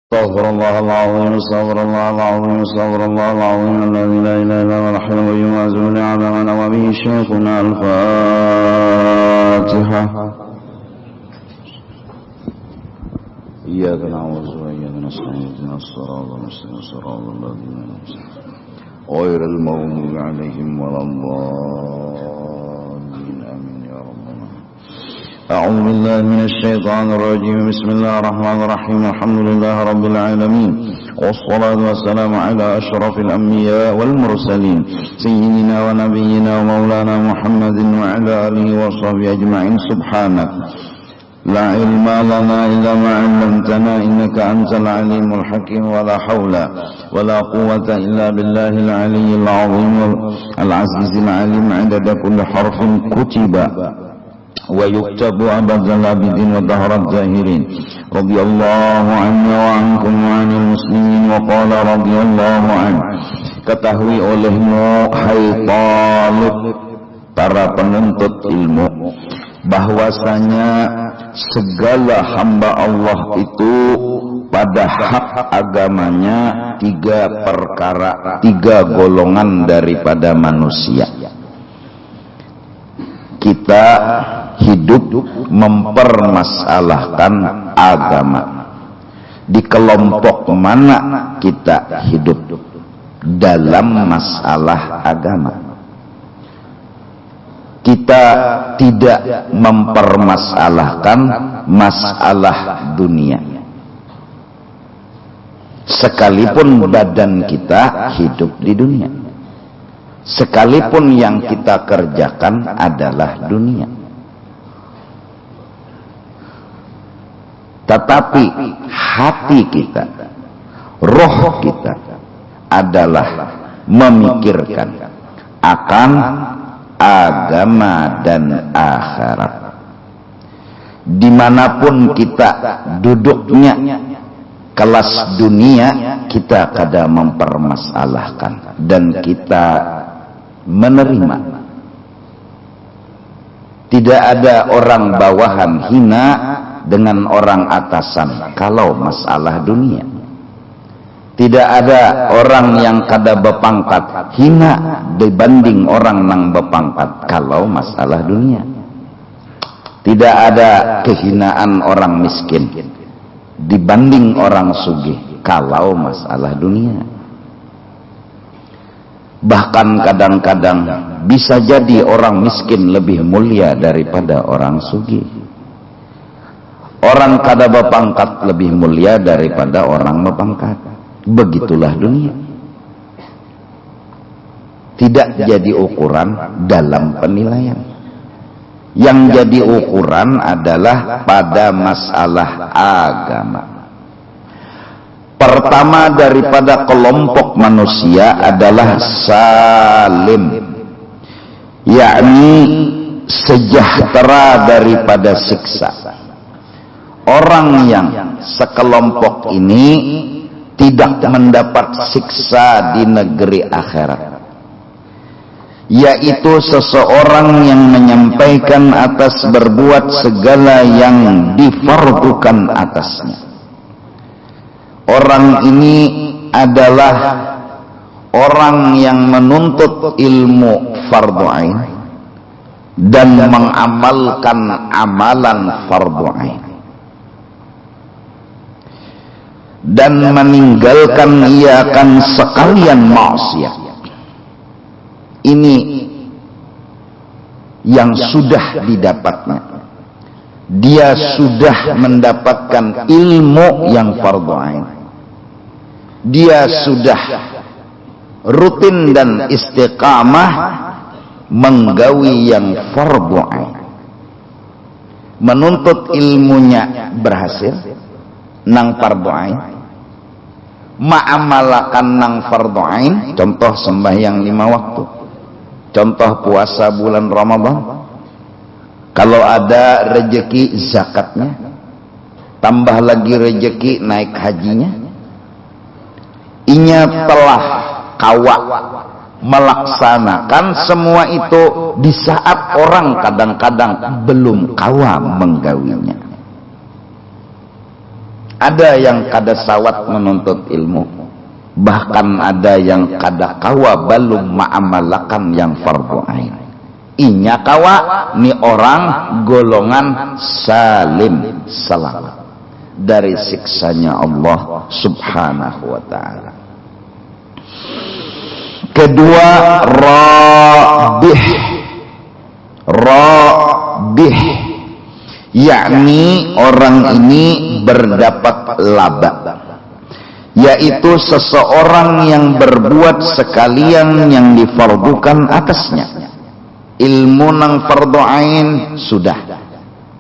استغفر الله العظيم استغفر الله العظيم استغفر الله العظيم الذي لا اله الا هو الحي القيوم اعوذ بالله وبه شيخنا الفاتحه اياك نعبد واياك نستعين اهدنا الصراط المستقيم صراط الذين انعمت عليهم غير المغضوب عليهم ولا الضالين امين يا رب العالمين. أعوذ بالله من الشيطان الرجيم بسم الله الرحمن الرحيم الحمد لله رب العالمين والصلاة والسلام على أشرف الأنبياء والمرسلين سيدنا ونبينا ومولانا محمد وعلى آله وصحبه أجمعين. سبحانك لا علم لنا إلا ما علمتنا إنك أنت العليم الحكيم ولا حول ولا قوة إلا بالله العلي العظيم العزيز العليم عدد كل حرف كتب ويكتب أبد العابدين ودهر الزاهرين. رضي الله عنه وعنكم وعن المسلمين. وقال رضي الله عنه, ketahui olehmu hai talib, para penuntut ilmu, bahwasanya segala hamba Allah itu pada hak agamanya tiga perkara, tiga golongan daripada manusia. Kita hidup mempermasalahkan agama. Di kelompok mana kita hidup dalam masalah agama? Kita tidak mempermasalahkan masalah dunia, sekalipun badan kita hidup di dunia, sekalipun yang kita kerjakan adalah dunia. Tetapi hati kita, roh kita adalah memikirkan akan agama dan akhirat. Dimanapun kita duduknya, kelas dunia kita kadang mempermasalahkan dan kita menerima. Tidak ada orang bawahan hina dengan orang atasan kalau masalah dunia. Tidak ada orang yang kada berpangkat hina dibanding orang yang berpangkat kalau masalah dunia. Tidak ada kehinaan orang miskin dibanding orang sugih kalau masalah dunia. Bahkan kadang-kadang bisa jadi orang miskin lebih mulia daripada orang sugih. Orang kada berpangkat lebih mulia daripada orang berpangkat. Begitulah dunia. Tidak jadi ukuran dalam penilaian. Yang jadi ukuran adalah pada masalah agama. Pertama daripada kelompok manusia adalah salim, yakni sejahtera daripada siksa. Orang yang sekelompok ini tidak mendapat siksa di negeri akhirat, yaitu seseorang yang menyampaikan atas berbuat segala yang difardukan atasnya. Orang ini adalah orang yang menuntut ilmu fardu ain dan mengamalkan amalan fardu ain, dan meninggalkan ia akan sekalian maksiat. Ini yang sudah didapatnya. Dia sudah mendapatkan ilmu yang fardhu ain. Dia sudah rutin dan istiqamah menggawi yang fardhu ain. Menuntut ilmunya berhasil nang fardhu ain, ma'amalakan nang fardhu ain, contoh sembahyang 5 waktu, contoh puasa bulan Ramadan, kalau ada rezeki zakatnya, tambah lagi rezeki naik hajinya, inya telah kawa melaksanakan semua itu di saat orang kadang-kadang belum kawa menggawinya. Ada yang kada sawat menuntut ilmu, bahkan ada yang kada kawa balum ma'amalakan yang fardu ain. Inya kawa ni orang golongan salim, selamat dari siksanya Allah subhanahu wa ta'ala. Kedua, rabih, yakni orang ini berdapat laba, yaitu seseorang yang berbuat sekalian yang difardukan atasnya. Ilmu nang fardu ain sudah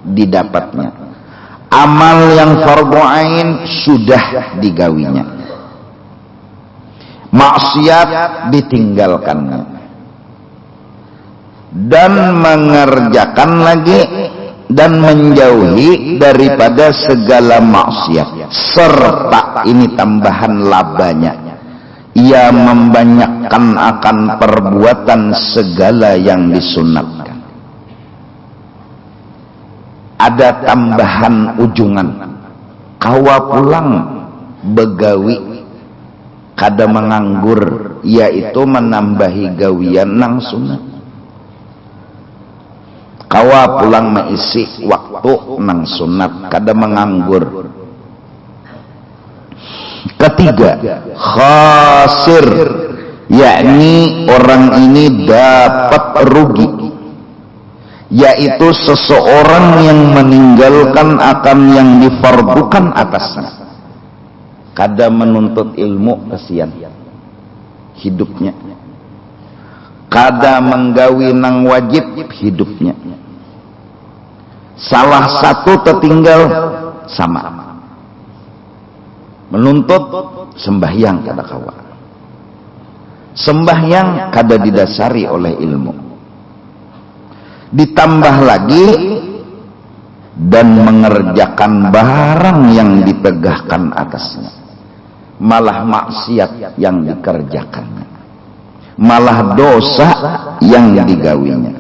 didapatnya, amal yang fardu ain sudah digawinya, maksiat ditinggalkannya, dan mengerjakan lagi dan menjauhi daripada segala maksiat, serta ini tambahan labanya, ia membanyakkan akan perbuatan segala yang disunatkan. Ada tambahan ujungan, kawa pulang begawi kada menganggur, yaitu menambahi gawian nang sunat. Kawa pulang mengisi waktu nang sunat, kada menganggur. Ketiga, khasir, yakni orang ini dapat rugi, yaitu seseorang yang meninggalkan akan yang difardukan atasnya. Kada menuntut ilmu, kasihan hidupnya. Kada menggawi nang wajib, hidupnya. Salah satu tertinggal, sama. Menuntut sembahyang kada kawa. Sembahyang kada didasari oleh ilmu. Ditambah lagi dan mengerjakan barang yang ditegahkan atasnya, malah maksiat yang dikerjakannya, malah dosa yang digawinya.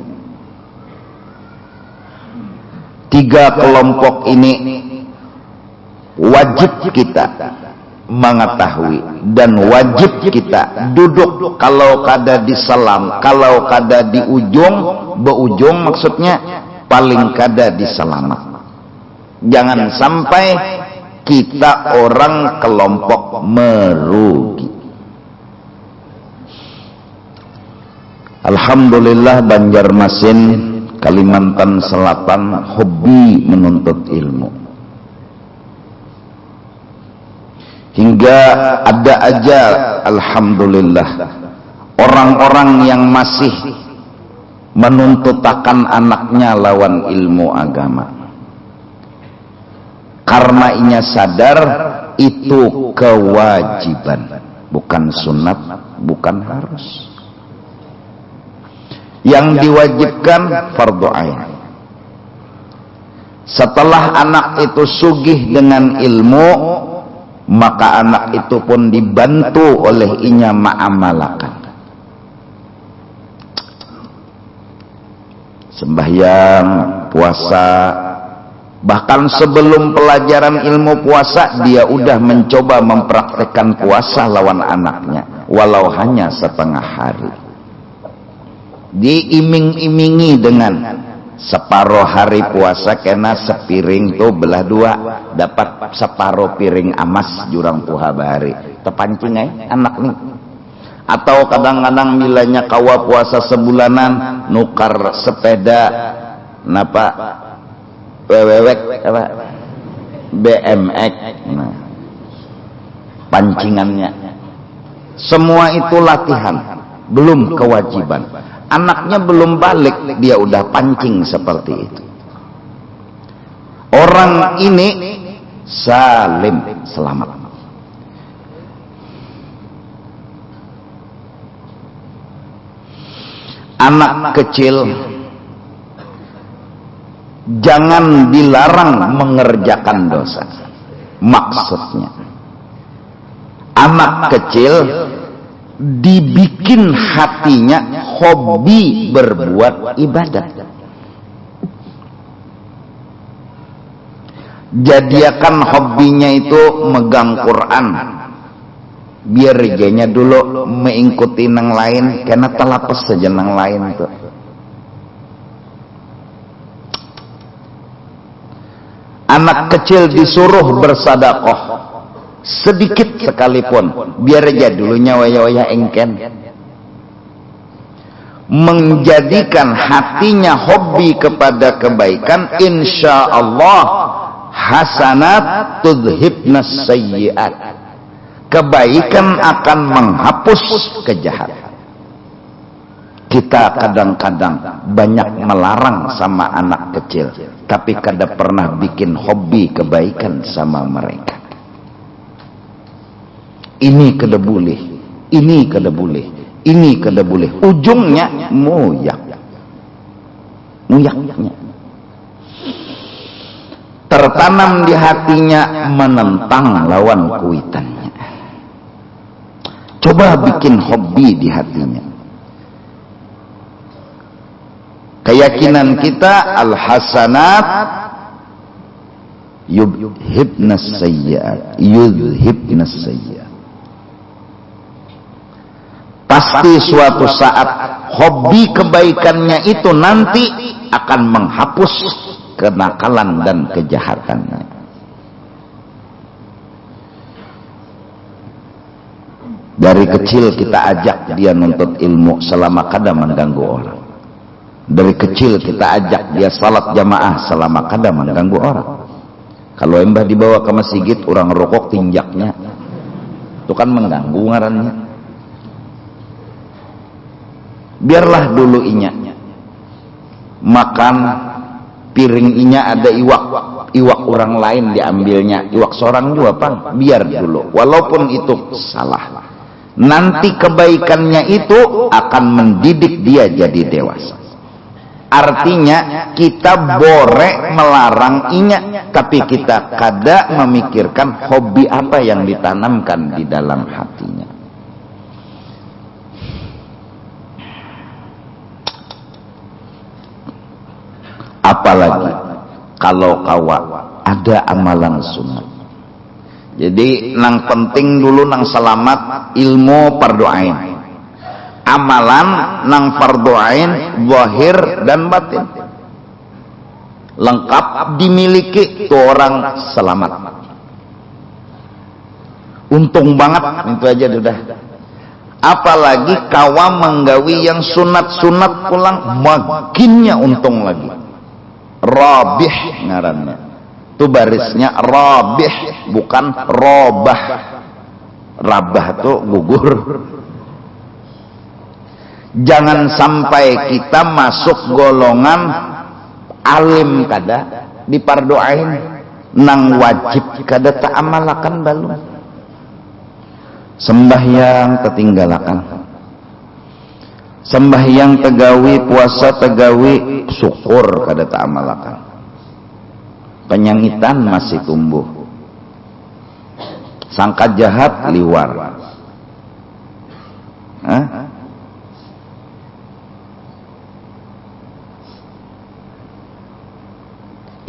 Tiga kelompok ini wajib kita mengetahui dan wajib kita duduk, kalau kada di salam, kalau kada di ujung, beujung maksudnya, paling kada di salamat. Jangan sampai kita orang kelompok merugi. Alhamdulillah Banjarmasin, Kalimantan Selatan hobi menuntut ilmu. Hingga ada aja, alhamdulillah, orang-orang yang masih menuntutakan anaknya lawan ilmu agama, karena inya sadar itu kewajiban, bukan sunat, bukan harus. Yang diwajibkan fardu ain. Setelah anak itu sugih dengan ilmu, maka anak itu pun dibantu oleh inya ma'amalakan. Sembahyang, puasa, bahkan sebelum pelajaran ilmu puasa, dia udah mencoba mempraktekkan puasa lawan anaknya, walau hanya setengah hari. Diiming-imingi dengan separuh hari puasa, kena sepiring tuh belah dua, dapat separuh piring amas jurang puha bahari, terpancing anak nih. Atau kadang-kadang milanya kawa puasa sebulanan, nukar sepeda napa wewek apa BMX, nah, pancingannya. Semua itu latihan, belum kewajiban. Anaknya belum balik, dia udah pancing seperti itu. Orang ini salim, selamat. Anak kecil jangan dilarang mengerjakan dosa. Maksudnya, anak kecil dibikin hatinya hobi berbuat ibadat. Jadikan hobinya itu megang Quran, biar rejanya dulu mengikuti nang lain, karena telapes saja nang lain tuh. Anak kecil disuruh bersedekah sedikit sekalipun, biar aja dulunya waya-waya engken. Menjadikan hatinya hobi kepada kebaikan, insya Allah hasanat tudhibnas sayyiat, kebaikan akan menghapus kejahatan. Kita kadang-kadang banyak melarang sama anak kecil, tapi kada pernah bikin hobi kebaikan sama mereka. Ini kada boleh, ini kada boleh, ini kada boleh. Ujungnya muyaknya. Tertanam di hatinya menentang lawan kuitannya. Coba bikin hobi di hatinya. Keyakinan kita al-hasanat yudhibnas sayyi'at, yudhibnas sayyi'at. Pasti suatu saat hobi kebaikannya itu nanti akan menghapus kenakalan dan kejahatannya. Dari kecil kita ajak dia nuntut ilmu selama kada mengganggu orang. Dari kecil kita ajak dia salat jamaah selama kada mengganggu orang. Kalau embah dibawa ke masjid, orang rokok tinjaknya, itu kan mengganggu ngarannya. Biarlah dulu inya makan, piring inya ada iwak orang lain diambilnya, iwak seorang juga pang, biar dulu, walaupun itu salah. Nanti kebaikannya itu akan mendidik dia jadi dewasa. Artinya kita boleh melarang inya, tapi kita kada memikirkan hobi apa yang ditanamkan di dalam hatinya. Apalagi kalau kawa ada amalan sunat. Jadi nang penting dulu nang selamat ilmu pardoain. Amalan nang fardu ain zahir dan batin lengkap dimiliki tuh orang selamat. Untung banget itu aja sudah. Apalagi kawa menggawi yang sunat-sunat pulang, makinnya untung lagi. Rabih ngarannya. Itu barisnya rabih, bukan robah. Rabah tuh gugur. Jangan sampai kita masuk golongan alim kada dipardoain, nang wajib kada ta'amalakan balum. Sembahyang tertinggalakan, sembahyang tegawi, puasa tegawi, syukur kada ta'amalakan. Penyangitan masih tumbuh, sangka jahat liwar.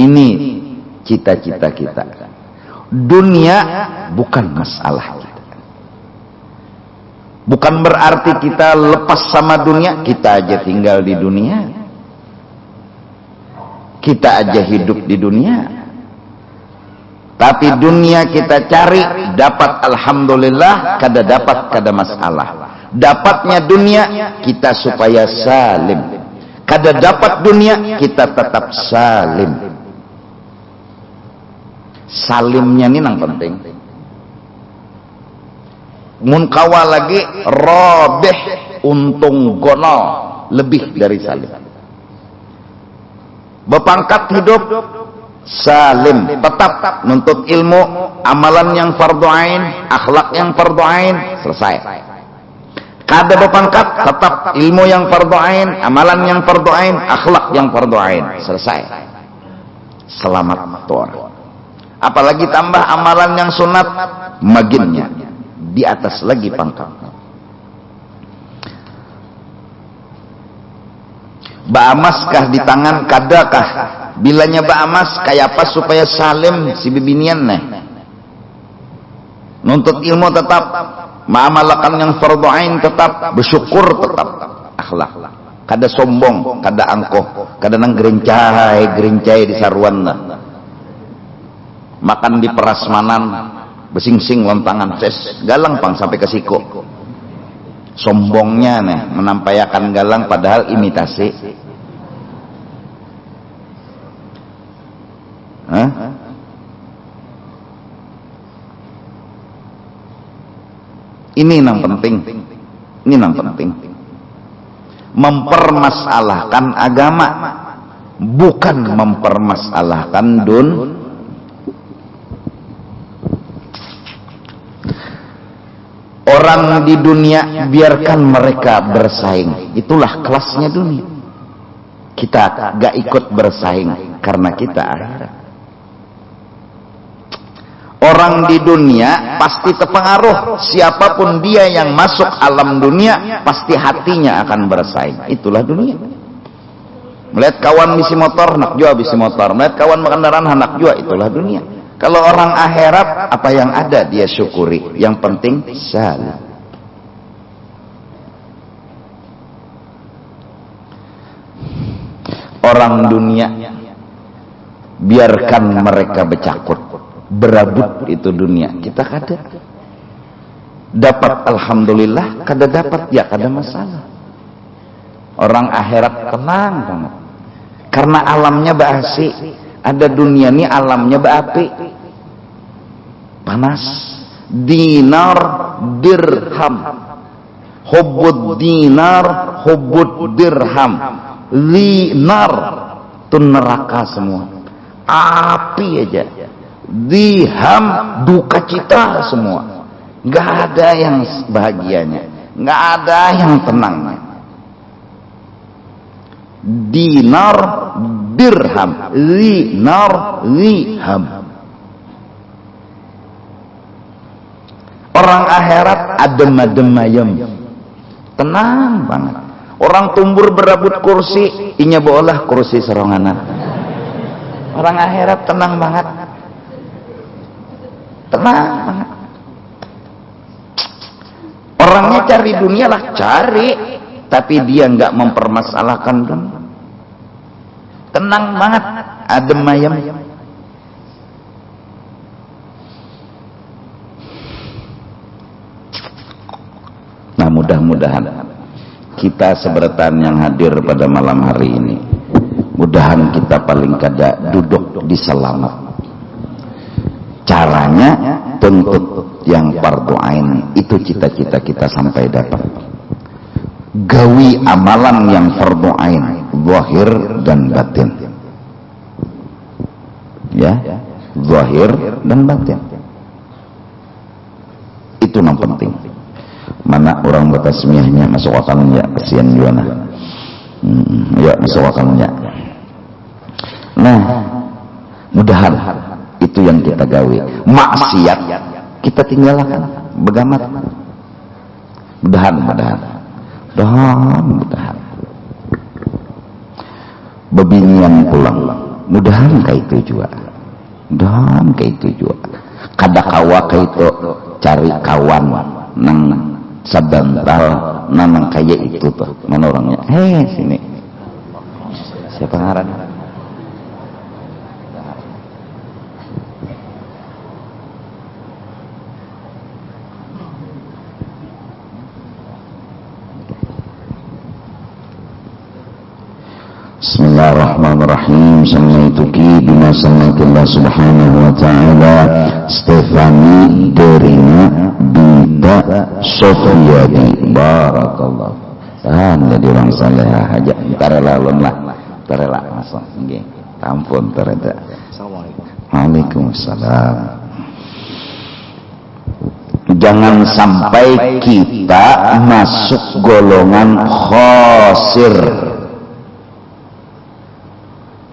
Ini cita-cita kita. Dunia bukan masalah kita. Bukan berarti kita lepas sama dunia, kita aja tinggal di dunia. Kita aja hidup di dunia. Tapi dunia kita cari, dapat alhamdulillah, kada dapat kada masalah. Dapatnya dunia kita supaya salim. Kada dapat dunia kita tetap salim. Salimnya ini yang penting. Mun kawa lagi robeh, untung gono lebih dari salim. Bepangkat hidup salim, tetap nuntut ilmu, amalan yang fardu ain, akhlak yang fardu ain, selesai. Kada bepangkat, tetap ilmu yang fardu ain, amalan yang fardu ain, akhlak yang fardu ain, selesai. Selamat tuh. Apalagi tambah amalan yang sunat, maginnya di atas lagi pangkatnya. Baamaskah di tangan, kadakah bilanya ba'amas kayak apa supaya salim si bibinian nih. Nuntut ilmu tetap, ma'amalakan yang fardhu ain tetap, bersyukur tetap, akhlak. Kada sombong, kada angkoh, kada nang gerincai di sarwana. Makan di perasmanan, besingsing lontangan, ses galang pang sampai ke siko. Sombongnya nih menampayakan galang padahal imitasi. Hah? Ini yang penting. Ini yang penting. Mempermasalahkan agama, bukan mempermasalahkan orang di dunia. Biarkan mereka bersaing, itulah kelasnya dunia. Kita gak ikut bersaing karena kita akhirat. Orang di dunia pasti terpengaruh, siapapun dia yang masuk alam dunia pasti hatinya akan bersaing. Itulah dunia. Melihat kawan bisi motor, nak jua bisi motor. Melihat kawan kendaraan, nak jua. Itulah dunia. Kalau orang akhirat, apa yang ada dia syukuri. Yang penting salam. Orang dunia biarkan mereka bercakut, berabut, itu dunia. Kita kada dapat, alhamdulillah. Kada dapat, ya kada masalah. Orang akhirat tenang banget karena alamnya ba'asi. Ada dunia ini alamnya ba'api, panas. Dinar dirham, hubbud dinar hubbud dirham. Dinar itu neraka semua, api aja. Dirham duka cita semua, nggak ada yang bahagianya, nggak ada yang tenangnya. Dinar dirham, dinar dirham. Orang akhirat adem-adem ayam, tenang banget. Orang tumbur berabut kursi, inya bolah kursi seronganan. Orang akhirat tenang banget, tenang banget. Orangnya cari dunia lah, cari, tapi dia nggak mempermasalahkan dunia. Tenang banget, adem ayam. Nah, mudah-mudahan kita seberatan yang hadir pada malam hari ini, mudahan kita paling kada duduk di selamat. Caranya tuntut yang fardhu ain, itu cita-cita kita sampai dapat. Gawi amalan yang fardhu ain, zahir dan batin. Ya, zahir dan batin. Itu yang penting. Mana orang bertasmiyahnya masuk akalnya, kasihan juga nah. Ya, masuk akalnya. Nah, mudahan itu yang kita gawe. Maksiat kita tinggalkan, begamat. Mudahan. Bebinian pulang, mudahan kayak itu juga. Kada kawa kayak itu cari kawan nang sabantal nang kayak itu tuh. Mana orangnya? Sini. Siapa ngaran? Bismillahirrahmanirrahim. Samaituki bima samaitillah subhanahu wa ta'ala. Stefani Derina Bida Sofiyadi. Barakallah. Jadi orang saleh aja. Tarela masuk. Nggih. Ampun tereda. Assalamualaikum. Waalaikumsalam. Jangan sampai kita masuk golongan khosir.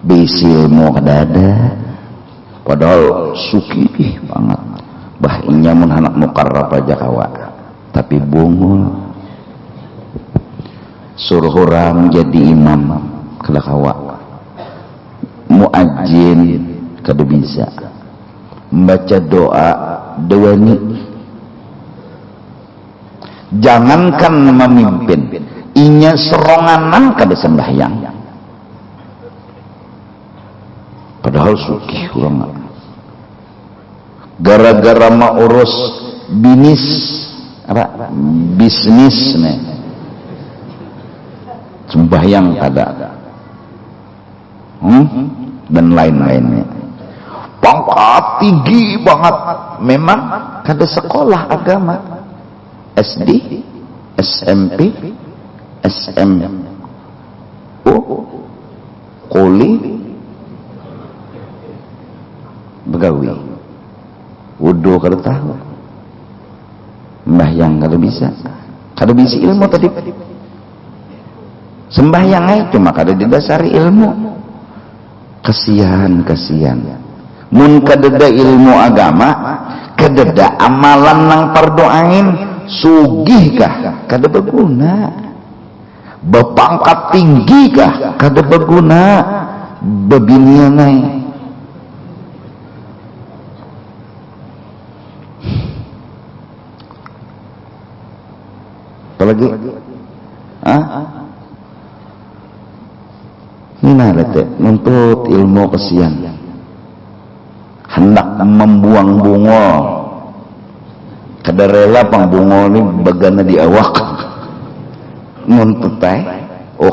Bisi ilmu kadada, padahal suki banget. Bahnya mun anak mukarrab aja kawa, tapi bungul. Suruh orang jadi imam kada kawa. muadzin kada bisa, membaca doa dewani. Jangankan memimpin, inya seronganan kada sembahyang. Padahal sugih urang. Gara-gara urus bisnis nih, sembahyang kada, dan lain-lainnya. Pangkat tinggi banget, memang kada sekolah agama, SD, SMP, SMU, kuli, begawi, wudu kada tahu, sembahyang kada bisa ilmu tadi. Sembahyang aja cuma kada didasari ilmu. Kasihan. Mun kadada ilmu agama, kadada amalan nang pardoain, sugih kah kada berguna. Bepangkat tinggi kah kada berguna. Bebinian ai. Apalagi? Ini nuntut ilmu kesian, hendak membuang bungol, kada rela pang bungol ni bagana di awak, nuntut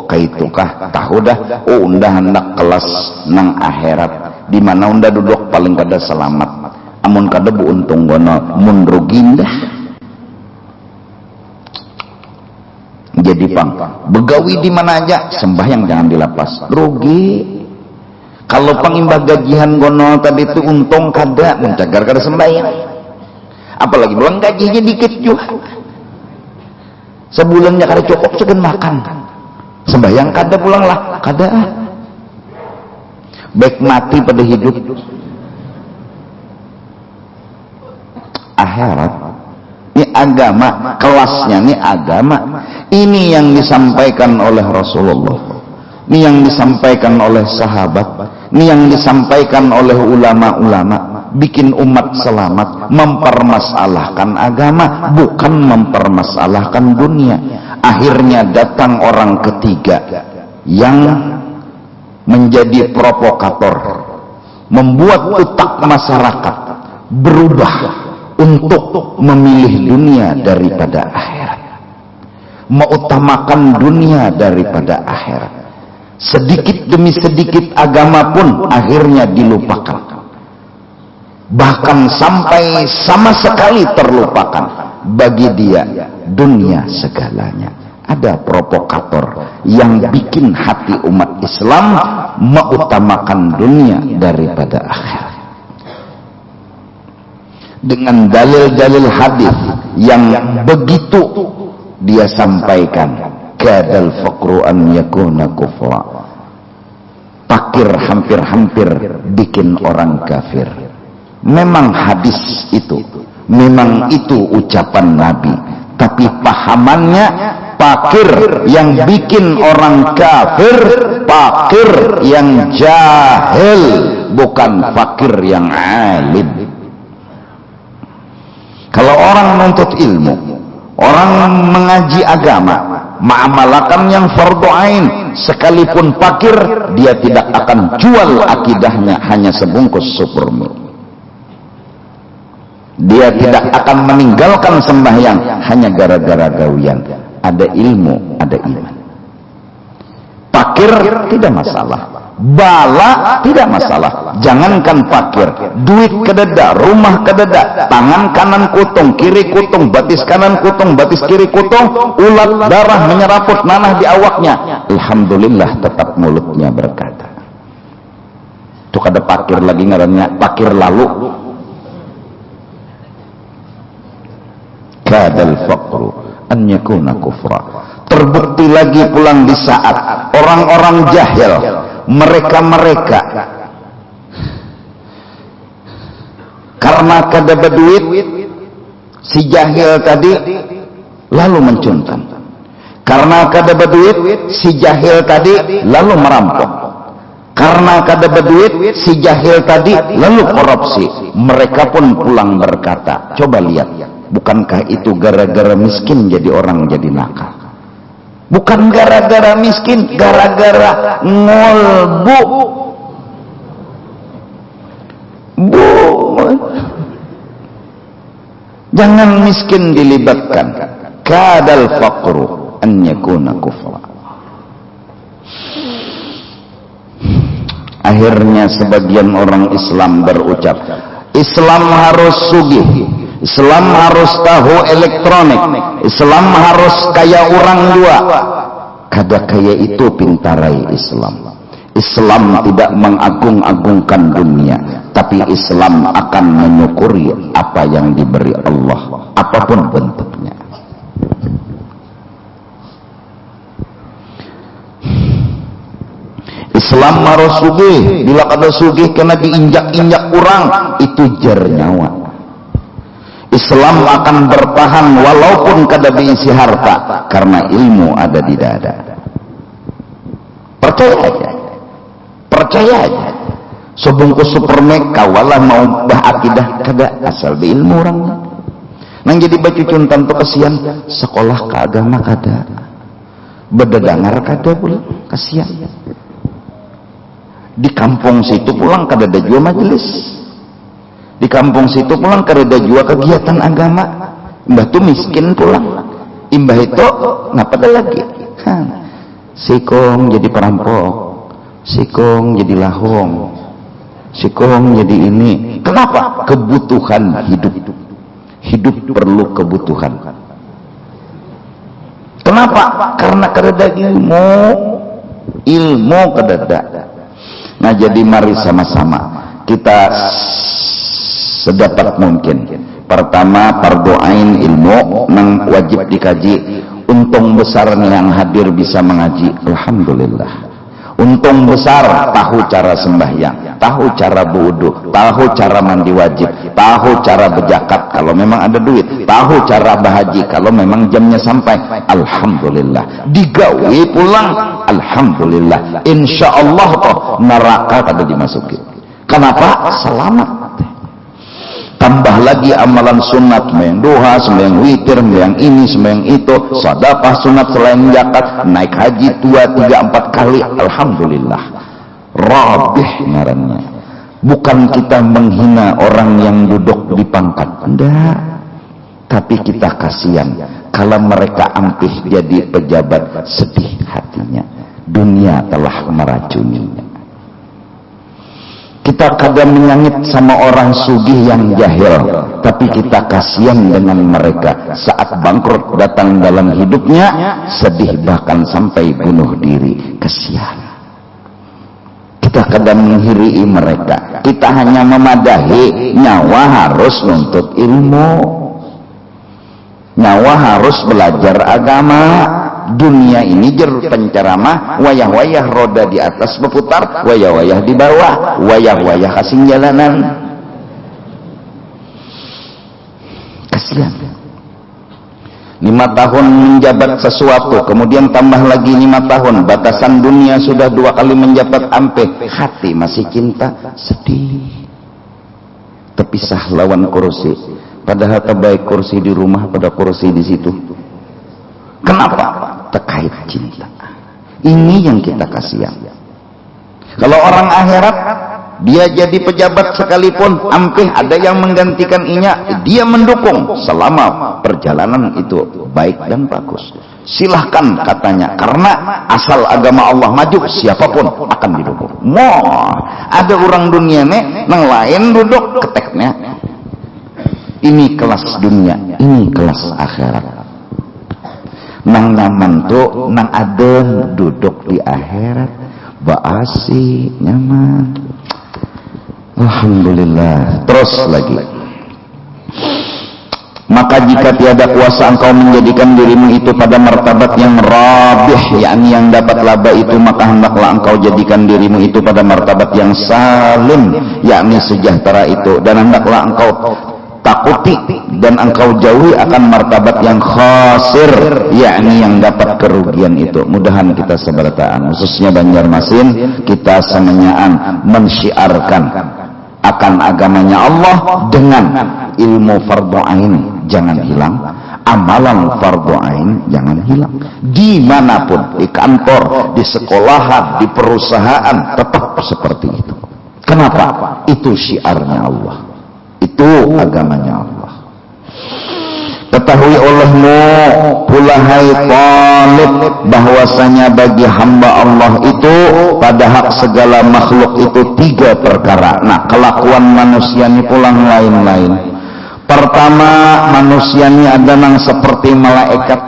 kaitu kah tahu dah, undah hendak kelas nang akhirat, di mana undah duduk paling kada selamat, amun kada buuntung gono, mun rugi dah. Jadi pang begawi di mana aja, sembahyang jangan dilapas, rugi. Kalau pang imbah gajian gono tadi itu untung kada, mencagar kada sembahyang. Apalagi belum gajinya dikit juga, sebulannya kada cukup segan makan, sembahyang kada pulang lah, kada. Baik mati pada hidup, akhirat. Ini agama, kelasnya ini agama. Ini yang disampaikan oleh Rasulullah, ini yang disampaikan oleh sahabat, ini yang disampaikan oleh ulama-ulama. Bikin umat selamat, mempermasalahkan agama, bukan mempermasalahkan dunia. Akhirnya datang orang ketiga yang menjadi provokator, membuat otak masyarakat berubah untuk memilih dunia daripada akhirat, mengutamakan dunia daripada akhirat. Sedikit demi sedikit agama pun akhirnya dilupakan, bahkan sampai sama sekali terlupakan. Bagi dia dunia segalanya. Ada provokator yang bikin hati umat Islam mengutamakan dunia daripada akhirat, dengan dalil-dalil hadis yang begitu dia sampaikan. Kadal faqru an yakuna kufra, fakir hampir-hampir bikin orang kafir. Memang hadis itu, memang itu ucapan Nabi, tapi pahamannya fakir yang bikin orang kafir, fakir yang jahil, bukan fakir yang alim. Kalau orang menuntut ilmu, orang mengaji agama, mengamalkan yang fardu ain, sekalipun fakir, dia tidak akan jual akidahnya hanya sebungkus supermi. Dia tidak akan meninggalkan sembahyang hanya gara-gara gawian. Ada ilmu, ada iman. Fakir tidak masalah, bala tidak masalah. Jangankan fakir, duit kededa, rumah kededa, tangan kanan kutung, kiri kutung, batis kanan kutung, batis kiri kutung, ulat darah menyeraput nanah di awaknya, alhamdulillah tetap mulutnya berkata. Itu kada fakir lagi, ngarannya fakir lalu. Kadal faqru an yakuna kufra. Terbukti lagi pulang di saat orang-orang jahil, mereka karena kada berduit, si jahil tadi lalu mencuntan. Karena kada berduit, si jahil tadi lalu merampok. Karena kada berduit si jahil tadi lalu korupsi. Mereka pun pulang berkata, coba lihat, bukankah itu gara-gara miskin jadi orang jadi nakal? Bukan gara-gara miskin, gara-gara ngolbu. Jangan miskin dilibatkan. Kadal faqru an yakuna kufra. Akhirnya sebagian orang Islam berucap, Islam harus sugih, Islam harus tahu elektronik, Islam harus kaya orang jua. Kada kaya itu pintarai Islam. Islam tidak mengagung-agungkan dunia, tapi Islam akan menyukuri apa yang diberi Allah, apapun bentuknya. Islam harus sugih. Bila kada sugih kena diinjak-injak orang, itu jar nyawa. Islam akan bertahan walaupun kada diisi harta, karena ilmu ada di dada. Percaya aja, percaya aja. Sebungkus supermek kawalah mau bah akidah kada, asal di ilmu orang. Nang jadi bacucun tanpa kasihan, sekolah ke agama kada, berdadangar kada pula kasihan. Di kampung situ pulang kada ada jua majelis, di kampung situ pulang kada ada jua kegiatan agama. Mbah tu miskin pulang, imbah itu ngapa ada lagi? Sikong jadi perampok, sikong jadi lahong, sikong jadi ini. Kenapa? Kebutuhan hidup. Hidup perlu kebutuhan. Kenapa? Karena kada ada ilmu kada ada. Nah, jadi mari sama-sama kita sedapat mungkin. Pertama, fardu ain ilmu nang wajib dikaji. Untung besar yang hadir bisa mengaji, alhamdulillah. Untung besar tahu cara sembahyang, tahu cara berwudu, tahu cara mandi wajib, tahu cara berzakat kalau memang ada duit, tahu cara berhaji kalau memang jamnya sampai, alhamdulillah. Digawe pulang, alhamdulillah. Insyaallah toh neraka kada dimasuki. Kenapa? Selamat. Tambah lagi amalan sunat, sembahyang duha, sembahyang witir, sembahyang ini, sembahyang itu, sedekah sunat selain zakat, naik haji 2, 3, 4 kali, alhamdulillah. Rabih ngarannya. Bukan kita menghina orang yang duduk di pangkat, enggak. Tapi kita kasihan kalau mereka ampih jadi pejabat, sedih hatinya. Dunia telah meracuninya. Kita kadang menyangit sama orang sugih yang jahil, tapi kita kasihan dengan mereka saat bangkrut datang dalam hidupnya, sedih bahkan sampai bunuh diri, kasihan. Kita kadang menghirii mereka, kita hanya memadahi. Nyawa harus nuntut ilmu, nyawa harus belajar agama. Dunia ini jer penceramah, wayah-wayah roda di atas berputar, wayah-wayah di bawah, wayah-wayah kasing jalanan. Kasihan. 5 tahun menjabat sesuatu, kemudian tambah lagi 5 tahun, batasan dunia sudah 2 kali menjabat ampe, hati masih cinta, sedih. Terpisah lawan kursi, padahal terbaik kursi di rumah pada kursi di situ. Kenapa? Terkait cinta. Ini yang kita kasihan. Kalau orang akhirat, dia jadi pejabat sekalipun, ampih ada yang menggantikan dia mendukung selama perjalanan itu baik dan bagus. Silahkan katanya, karena asal agama Allah maju, siapapun akan didukung. Ada orang dunia nang lain duduk keteknya. Ini kelas dunia, ini kelas akhirat. Nang nyaman tuh nang adem duduk di akhirat, baasi nyaman, alhamdulillah. Terus lagi, maka jika tiada kuasa engkau menjadikan dirimu itu pada martabat yang rabih, yakni yang dapat laba itu, maka hendaklah engkau jadikan dirimu itu pada martabat yang salim, yakni sejahtera itu, dan hendaklah engkau takuti dan engkau jauhi akan martabat yang khasir, yakni yang dapat kerugian itu. Mudahan kita seberataan, khususnya Banjarmasin, kita semenyaan mensyiarkan akan agamanya Allah dengan ilmu fardhu ain jangan hilang, amalan fardhu ain jangan hilang. Dimanapun, di kantor, di sekolahan, di perusahaan, tetap seperti itu. Kenapa? Itu syiarnya Allah, itu agamanya Allah. Ketahui olehmu pula hai Talib, bahwasanya bagi hamba Allah itu pada hak segala makhluk itu 3 perkara. Nah, kelakuan manusia ini pulang lain-lain. Pertama, manusia ini adalah seperti malaikat,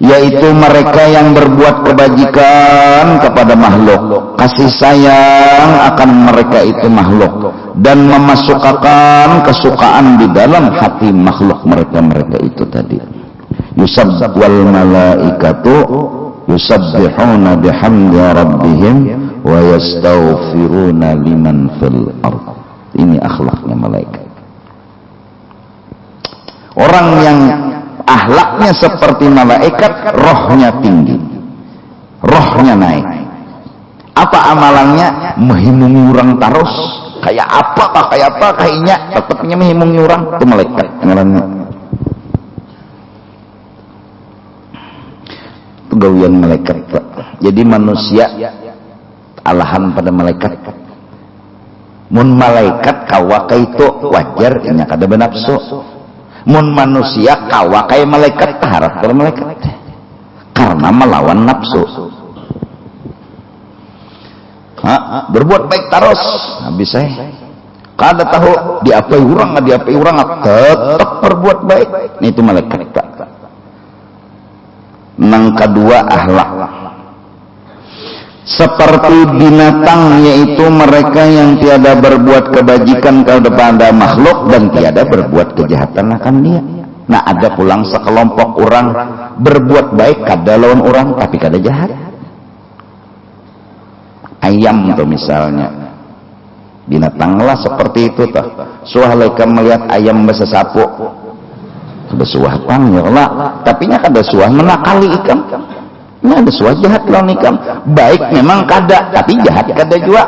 yaitu mereka yang berbuat kebajikan kepada makhluk, kasih sayang akan mereka itu makhluk, dan memasukkan kesukaan di dalam hati makhluk mereka itu tadi. Yusabbih wal malaikatu yusabbihuna bihamdi rabbihim wa yastaghfiruna liman fil ardh. Ini akhlaknya malaikat. Orang yang akhlaknya seperti malaikat, rohnya tinggi, rohnya naik. Apa amalannya? Menghimungi orang terus. Kayak apa kayaknya tetapnya menghimungi orang. Itu malaikat ngaranna. Itu gawian malaikat, Pak. Jadi manusia alahan pada malaikat. Mun malaikat kawaka itu wajar nya kada benapsu. Mun manusia kawa kayak malaikat taharap kalau malaikat karena melawan nafsu. Berbuat baik terus habis saya kada tahu diapai orang tetap berbuat baik. Itu malaikat. Nang kedua akhlak seperti binatang, yaitu mereka yang tiada berbuat kebajikan kepada makhluk dan tiada berbuat kejahatan akan dia. Nah, ada pulang sekelompok orang berbuat baik kada lawan orang tapi kada jahat. Ayam tuh misalnya, binatanglah seperti itu tuh. Suah leka melihat ayam besesapu, sudah suah pang ya Allah, tapi nya kada suah menakali ikan. Ini ada suah jahat lawan ikam. Baik memang kada, tapi jahat kada juga.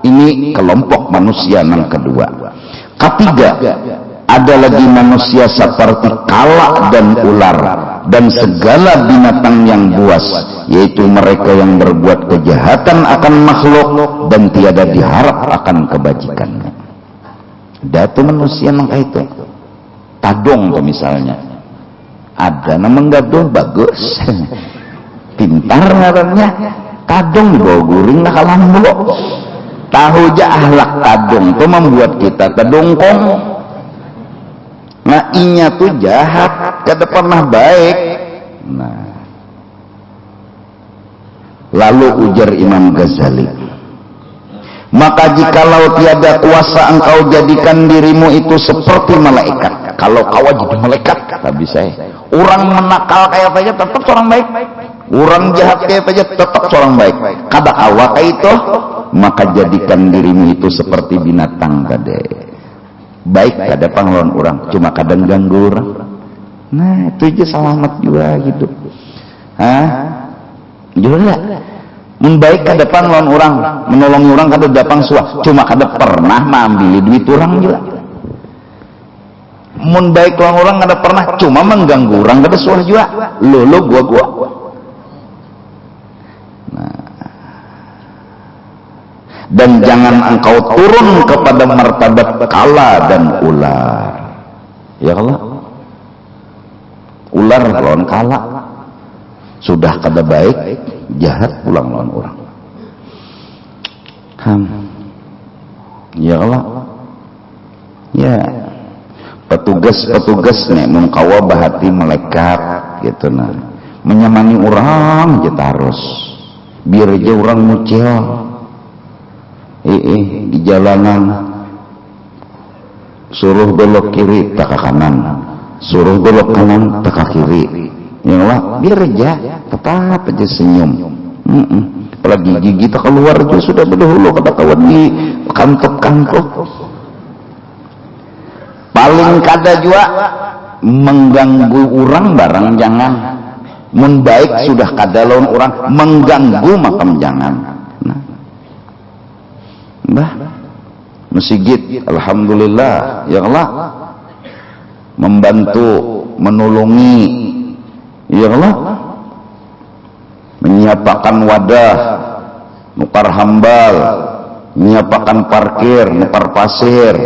Ini kelompok manusia yang kedua. Ketiga, ada lagi manusia seperti kala dan ular dan segala binatang yang buas, yaitu mereka yang berbuat kejahatan akan makhluk dan tiada diharap akan kebajikannya. Datu manusia yang itu. Tadong tuh misalnya. Ada namang gaduh bagus. Pintar ngarannya, kadung dibawa guring nak kalambo. Tahu ja ahlak kadung itu membuat kita terdongkong. Nah, inya tuh jahat, kada pernah baik. Nah, lalu ujar Imam Ghazali, maka jikalau tiada kuasa engkau jadikan dirimu itu seperti malaikat. Kalau kau jadi malaikat, tak bisa. Orang menakal kayak apa aja tetap orang baik. Orang jahat kayak aja tetap seorang baik. Kada awak itu, maka jadikan dirimu itu seperti binatang tadi. Baik kada panglawan orang, cuma kadang ganggu orang. Nah, itu aja selamat juga hidup. Juga. Mun baik kada panglawan orang, menolong orang kada dapang suah, cuma kada pernah mengambil duit orang juga. Mun baik lawan orang kada pernah, cuma mengganggu orang kada suah juga. Lo gua. Dan jangan engkau turun kepada martabat kala dan ular. Ya Allah, ular lawan kala sudah kada baik, jahat pulang lawan orang. Ya Allah, ya petugas nih mengkawa bahati malaikat gitu nah, menyamani orang kita harus biar aja orang mucil. Di jalanan suruh belok kiri tak ke kanan, suruh belok kanan tak ke kiri. Ya Allah, biar aja tetap aja senyum. Apalagi gigi kita keluar aja sudah berdahulu kata kawan di kantop. paling kada juga mengganggu orang barang jangan. Mun baik sudah kada lawan orang, mengganggu makam jangan. Nah, bah masjid alhamdulillah ya Allah membantu menolongi ya Allah menyiapkan wadah nukar hambal, menyiapkan parkir nukar pasir,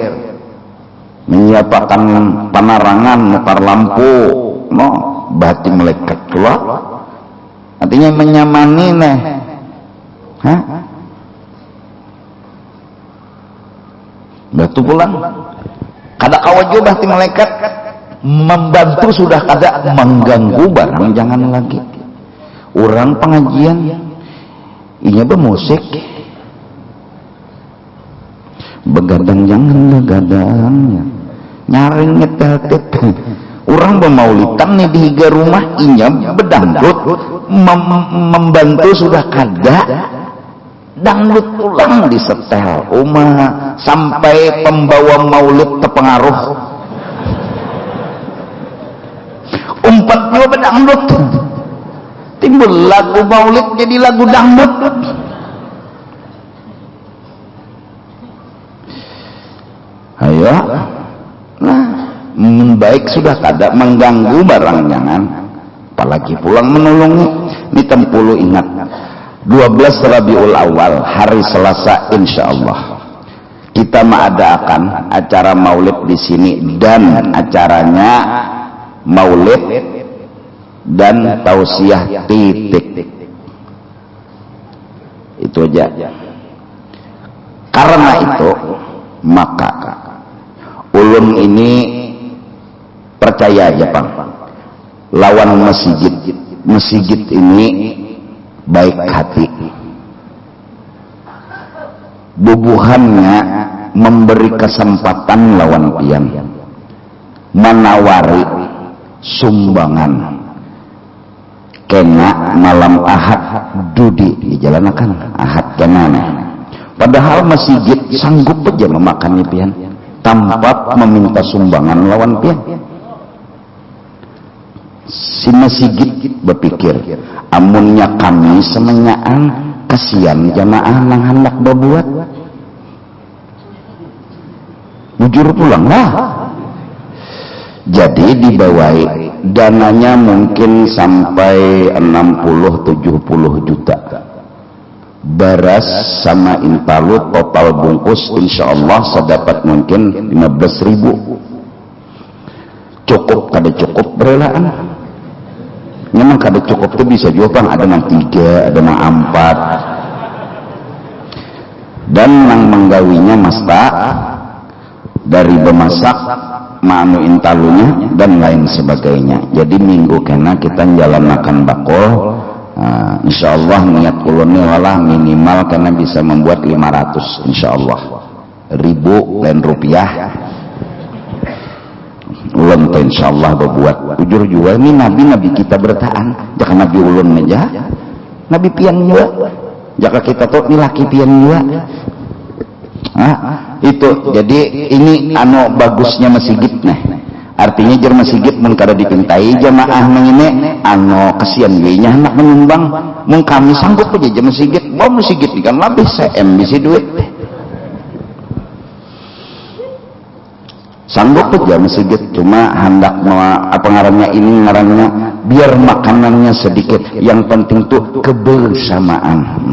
menyiapkan penerangan nukar lampu, no bati melekat keluar artinya menyamani nih. Hah? Batu pulang kada kawaju bati malaikat membantu sudah kada mengganggu barang jangan lagi. Orang pengajian inya bermusik begadang jangan begadang nyaring nyetel orang bermaulitan nih di higa rumah inya bedangdut membantu sudah kada dangdut pulang di setel sampai pembawa maulid terpengaruh umpatnya bedangdut timbul lagu maulid jadi lagu dangdut. Ayo nah baik sudah kada mengganggu barang jangan apalagi pulang menolongi. Ini tempulu ingat 12 Rabiul Awal hari Selasa insyaallah kita mengadakan acara maulid di sini dan acaranya maulid dan tausiah titik itu aja. Karena itu maka ulun ini percaya aja Bang lawan masjid ini baik hati bubuhannya memberi kesempatan lawan pian menawari sumbangan kena malam ahad dudi dijalankan ahad kemana padahal masjid sanggup aja memakannya pian tanpa meminta sumbangan lawan pian. Si masjid berpikir amunnya kami semenyaan kasihan jamaah nang hendak berbuat bujur pulang lah. Jadi dibawahi dananya mungkin sampai 60-70 juta beras sama intalu total bungkus insyaallah sedapat mungkin 15.000 cukup kada cukup berelaan memang kada cukup itu bisa juga Bang ada yang 3 ada yang 4 dan yang menggawinya masta dari bemasak manu intalunya dan lain sebagainya. Jadi minggu kena kita jalankan bakul insyaallah niat ulunnya walah minimal karena bisa membuat 500 insyaallah ribu lain rupiah ulun tuh insyaallah berbuat jujur juga ini nabi kita bertahan jangan nabi ulun aja nabi pian juga jaka kita tuh ini laki pian juga itu jadi ini anu bagusnya masjid nah artinya jer masjid mun kada dipintai jamaah mengine anu kasihan we nya hendak menyumbang mun kami sanggup aja jamaah masjid mau masjid kan lebih CM bisi duit sanggup aja masjid cuma hendak apa ngarannya ini ngarannya biar makanannya sedikit yang penting tuh kebersamaan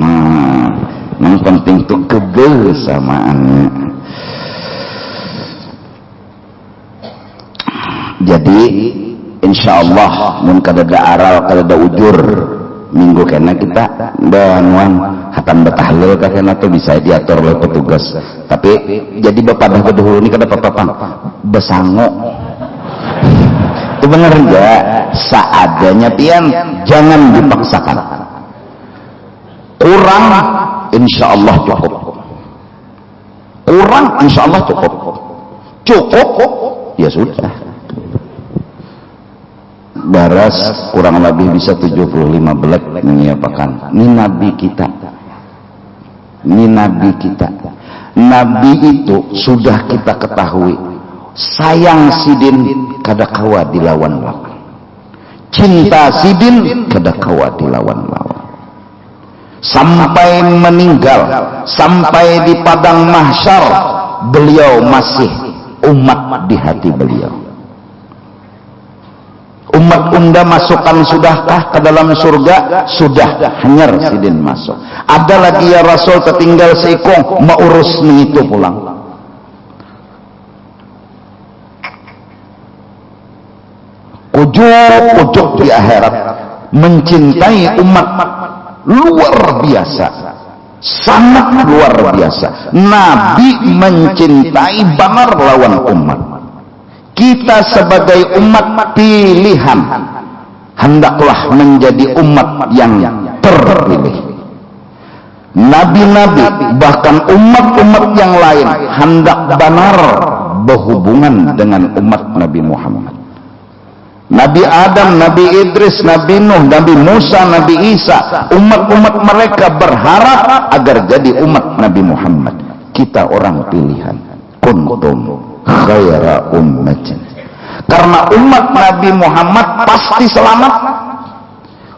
yang penting tuh kebersamaannya. Jadi insyaallah mun kada ada aral kada ada ujur minggu kena kita banuan hatam betahlil kena tuh bisa diatur oleh petugas tapi jadi bapak dah dahulu ini kada apa-apa besango itu bener enggak seadanya pian jangan dipaksakan kurang insyaallah cukup kurang insyaallah cukup ya sudah baras kurang lebih bisa 75 belek menyiapkan ini nabi kita nabi itu sudah kita ketahui sayang sidin kada kawa dilawan-lawan, cinta sidin kada kawa dilawan-lawan, sampai meninggal, sampai di padang mahsyar beliau masih umat di hati beliau. Umat unda masukkan sudahkah ke dalam surga? Sudah, hanyar sidin masuk. Ada lagi ya Rasul tertinggal seikung, mau urus itu pulang. Ujuk-ujuk di akhirat mencintai umat luar biasa, sangat luar biasa. Nabi mencintai benar lawan umat. Kita sebagai umat pilihan hendaklah menjadi umat yang terpilih. Nabi-nabi bahkan umat-umat yang lain hendak benar berhubungan dengan umat Nabi Muhammad. Nabi Adam, Nabi Idris, Nabi Nuh, Nabi Musa, Nabi Isa, umat-umat mereka berharap agar jadi umat Nabi Muhammad. Kita orang pilihan. Kuntum khaira ummatin. Karena umat Nabi Muhammad pasti selamat.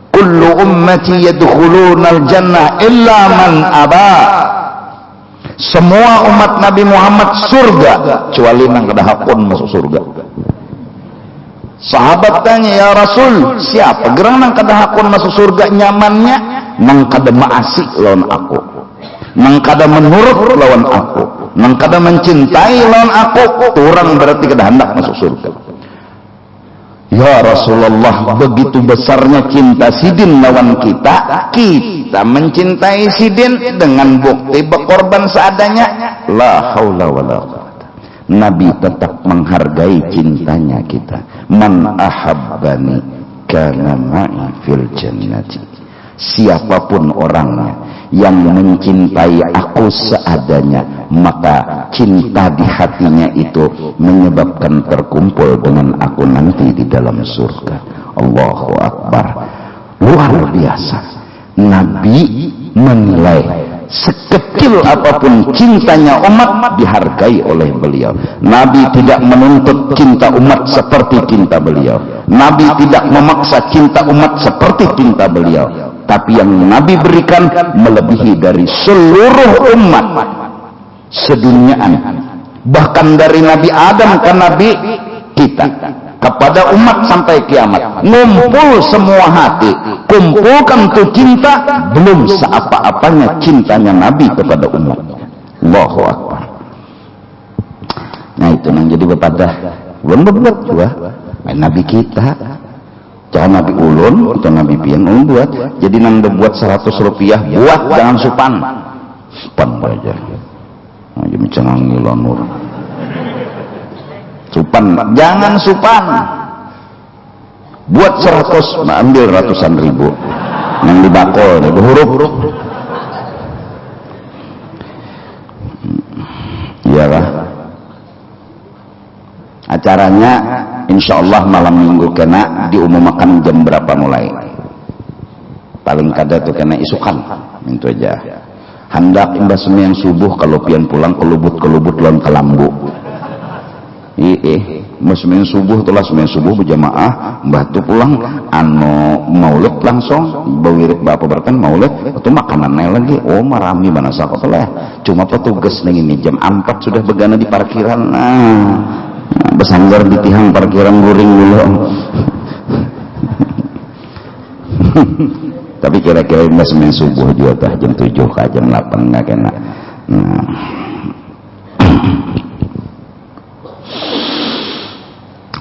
Kullu ummati yadkhulunal jannah illa man aba. Semua umat Nabi Muhammad surga kecuali nang kada hakun masuk surga. Sahabat tanya, ya Rasul, siapa gerang nang kada hakun masuk surga? Nyamannya nang kada maasi lawan aku, nang kada menurut lawan aku, nang kada mencintai lawan aku, orang berarti kada hendak masuk surga. Ya Rasulullah, begitu besarnya cinta sidin lawan kita, kita mencintai sidin dengan bukti berkorban seadanya. La haula wala quwwata. Nabi tetap menghargai cintanya kita. Man ahabbani kana ma'i fil jannati. Siapapun orangnya yang mencintai aku seadanya, maka cinta di hatinya itu menyebabkan terkumpul dengan aku nanti di dalam surga. Allahu Akbar. Luar biasa. Nabi menilai sekecil apapun cintanya umat dihargai oleh beliau. Nabi tidak menuntut cinta umat seperti cinta beliau. Nabi tidak memaksa cinta umat seperti cinta beliau. Tapi yang Nabi berikan melebihi dari seluruh umat seduniaan. Bahkan dari Nabi Adam ke Nabi kita, kepada umat sampai kiamat. Ngumpul semua hati, kumpulkan tuh cinta, belum seapa-apanya cintanya Nabi kepada umat. Allahu Akbar. Nah itu yang jadi bepadah. Belum berbuat juga Nabi kita. Jangan Nabi ulun atau Nabi pian ulun buat. Jadi nang buat 100 rupiah buat, jangan supan. Supan aja. Nah, jadi jangan ngilonur. Supan, jangan supan. Buat 100, ambil ratusan ribu. Yang dibakol, huruf. Iyalah. Acaranya insyaallah malam minggu kena diumumkan jam berapa mulai. Paling kada tuh kena isukan. Itu aja. Hendak imbas sembahyang subuh kalau pian pulang kelubut lawan kelambu. Sembahyang subuh telah sembahyang subuh berjamaah, mbah tu pulang maulid langsung bawirid bapak berkan maulid itu makanannya lagi. Oh marami mana sakot lah. Cuma petugas nih ini jam 4 sudah begana di parkiran. Besanggar di tihang parkiran guring dulu. Tapi kira-kira mbah sembahyang subuh juga tah jam 7 ke jam 8 enggak kena.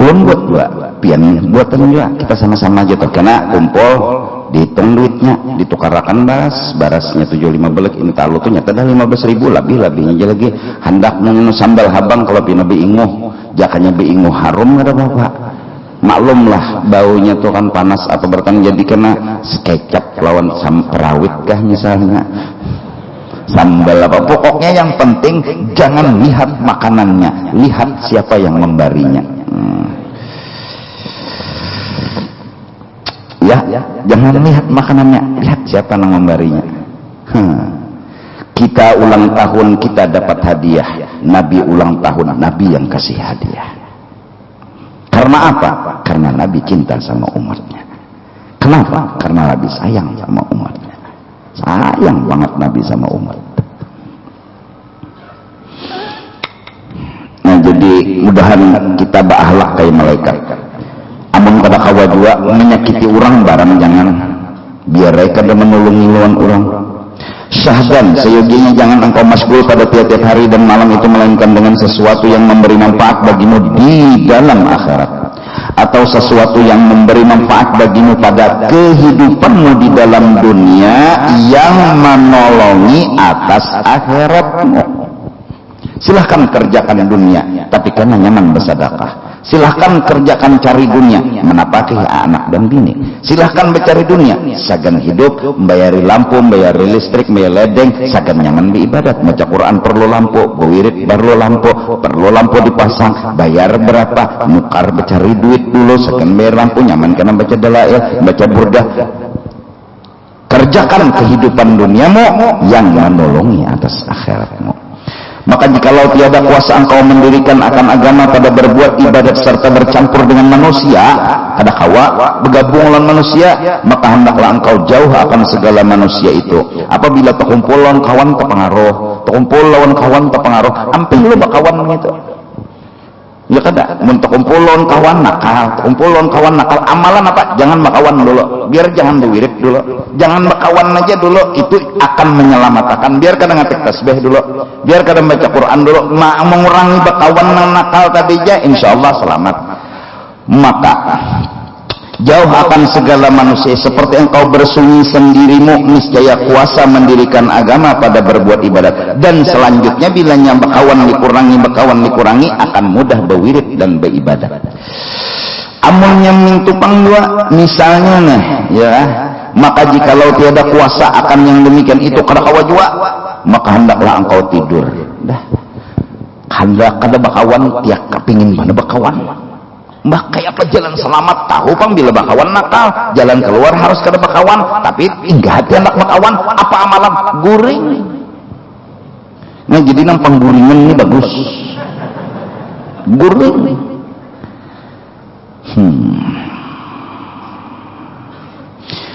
Buat juga pian buatan juga kita sama-sama aja tuh karena kumpul dihitung duitnya ditukarakan barasnya 75 belik ini talu tuh nyata dah 15.000 lebihnya aja lagi hendak nunggu sambal habang kalau pian nabi inguh jakanya bi inguh harum ada bapak maklum lah baunya tuh kan panas atau bertang jadi kena sekecap lawan perawit kah misalnya sambal apa pokoknya yang penting jangan lihat makanannya, lihat siapa yang memberinya. Ya, jangan lihat makanannya, lihat siapa yang memberinya. Kita Kita ulang tahun, kita dapat hadiah. Nabi ulang tahun, Nabi yang kasih hadiah. Karena apa? Karena Nabi cinta sama umatnya. Kenapa? Karena Nabi sayang sama umatnya. Sayang banget Nabi sama umat. Nah, jadi mudahan kita ba'ahlak kayak malaikat. Amun kada kawa jua menyakiti orang barang jangan. Biar mereka ada menolongi lawan orang. Syahdan, seyoginya jangan engkau masgul pada tiap-tiap hari dan malam itu melainkan dengan sesuatu yang memberi manfaat bagimu di dalam akhirat, atau sesuatu yang memberi manfaat bagimu pada kehidupanmu di dalam dunia yang menolongi atas akhiratmu. Silahkan kerjakan dunia, tapi karena nyaman bersedekah. Silahkan kerjakan cari dunia, menapaki anak dan bini. Silahkan mencari dunia, sagan hidup, membayari lampu, membayari listrik, membayar ledeng, sagan nyaman beribadat. Baca Quran perlu lampu, berwirid perlu lampu dipasang, bayar berapa, nukar mencari duit dulu, sagan bayar lampu, nyaman karena baca dalail, baca burdah. Kerjakan kehidupan duniamu yang menolongi atas akhiratmu. Maka jikalau tiada kuasa engkau mendirikan akan agama pada berbuat ibadat serta bercampur dengan manusia, ada kawa bergabung dengan manusia, maka hendaklah engkau jauh akan segala manusia itu. Apabila terkumpul lawan kawan terpengaruh, amping lu bakawan gitu. Ya kada, mun terkumpul lawan kawan nakal, amalan apa? Jangan bakawan dulu. Biar jangan berwirid dulu. Jangan bakawan aja dulu, itu akan menyelamatkan. Biar kadang ngetik tasbih dulu. Biar kadang baca Quran dulu. Mengurangi bakawan yang nakal tadi aja, insyaallah selamat. Maka jauh akan segala manusia seperti engkau bersunyi sendirimu, niscaya kuasa mendirikan agama pada berbuat ibadat. Dan selanjutnya bilanya bakawan dikurangi akan mudah berwirid dan beribadat. Amunnya mintupang dua misalnya nih ya, maka jikalau tiada kuasa akan yang demikian itu kada kawa jua, maka hendaklah engkau tidur dah. Hendak kada bakawan tiak kepingin mana bakawan. Mbah kayak apa jalan selamat tahu pang bila bakawan nakal, jalan keluar harus kada bakawan, tapi enggak hati anak bakawan, apa amalan guring. Nah jadi nampang guringan ini bagus. Guring.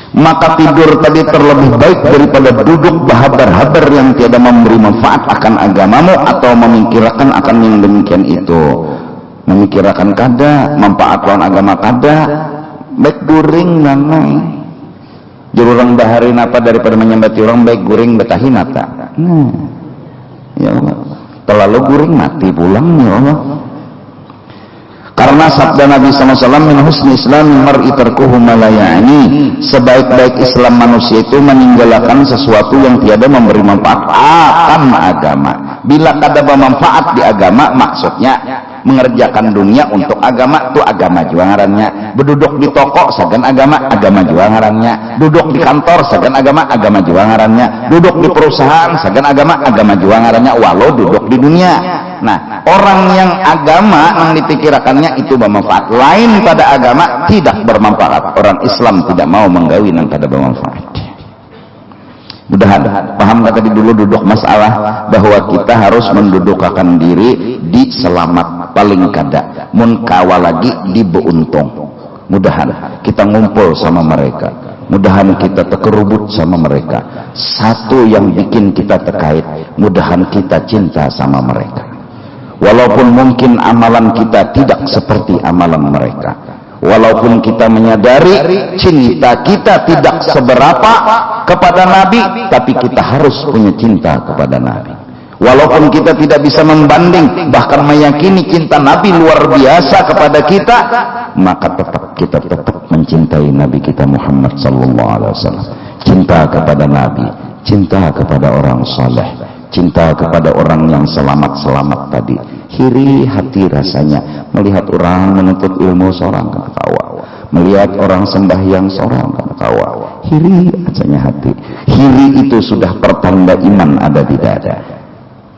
Maka tidur tadi terlebih baik daripada duduk berhabar-habar yang tiada memberi manfaat akan agamamu atau memikirkan akan yang demikian itu. Memikirkan kada, manfaat lawan agama kada, baik guring nanai. Jururang baharin apa daripada menyambati orang baik guring betahin nata. Ya Allah, terlalu guring mati pulang ya Allah. Karena sabda Nabi SAW, min husni islami mar'i tarkuhu ma la ya'ni, sebaik-baik Islam manusia itu meninggalkan sesuatu yang tiada memberi manfaat akan agama. Bila kada bermanfaat di agama, maksudnya mengerjakan dunia untuk agama, itu agama jua ngarannya. Berduduk di toko sagan agama jua ngarannya. Duduk di kantor sagan agama jua ngarannya. Duduk di perusahaan sagan agama jua ngarannya, walau duduk di dunia. Nah, orang yang agama yang dipikirkannya itu bermanfaat, lain pada agama tidak bermanfaat. Orang Islam tidak mau menggawi yang tidak bermanfaat. Mudahan paham kata di dulu duduk masalah bahwa kita harus mendudukkan diri di selamat paling kada mun kawa lagi di beuntung. Mudahan kita ngumpul sama mereka, mudahan kita terkerubut sama mereka. Satu yang bikin kita terkait, mudahan kita cinta sama mereka. Walaupun mungkin amalan kita tidak seperti amalan mereka, walaupun kita menyadari cinta kita tidak seberapa kepada Nabi, tapi kita harus punya cinta kepada Nabi. Walaupun kita tidak bisa membanding, bahkan meyakini cinta Nabi luar biasa kepada kita, maka kita tetap mencintai Nabi kita Muhammad sallallahu alaihi wasallam. Cinta kepada Nabi, cinta kepada orang saleh, cinta kepada orang yang selamat-selamat tadi. Hiri hati rasanya melihat orang menuntut ilmu seorang ketawa, melihat orang sembahyang seorang ketawa. Hiri rasanya hati. Hiri itu sudah pertanda iman ada di dada.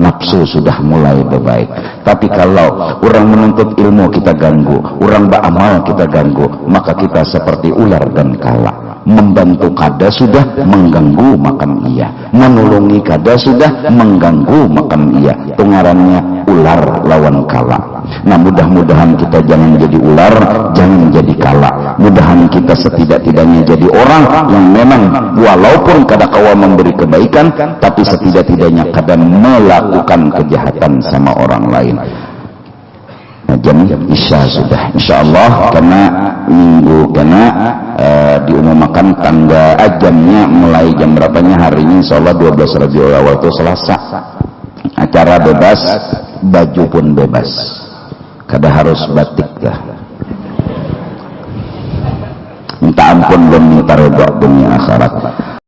Nafsu sudah mulai berbaik. Tapi kalau orang menuntut ilmu kita ganggu, orang beramal kita ganggu, maka kita seperti ular dan kala. membantu kada sudah mengganggu makam iya, menolongi kada sudah mengganggu makam iya. Tungarannya ular lawan kala. Nah, mudah-mudahan kita jangan jadi ular, jangan jadi kala. Mudahan kita setidak-tidaknya jadi orang yang memang walaupun kada kawa memberi kebaikan, tapi setidak-tidaknya kada melakukan kejahatan sama orang lain. Nah, jam isya sudah insyaallah, karena minggu diumumkan tangga jamnya mulai jam berapanya hari ini, insyaallah 12 Rabiul Awal itu Selasa. Acara bebas, baju pun bebas, kada harus batik dah. Minta ampun dan minta redha dunia akhirat.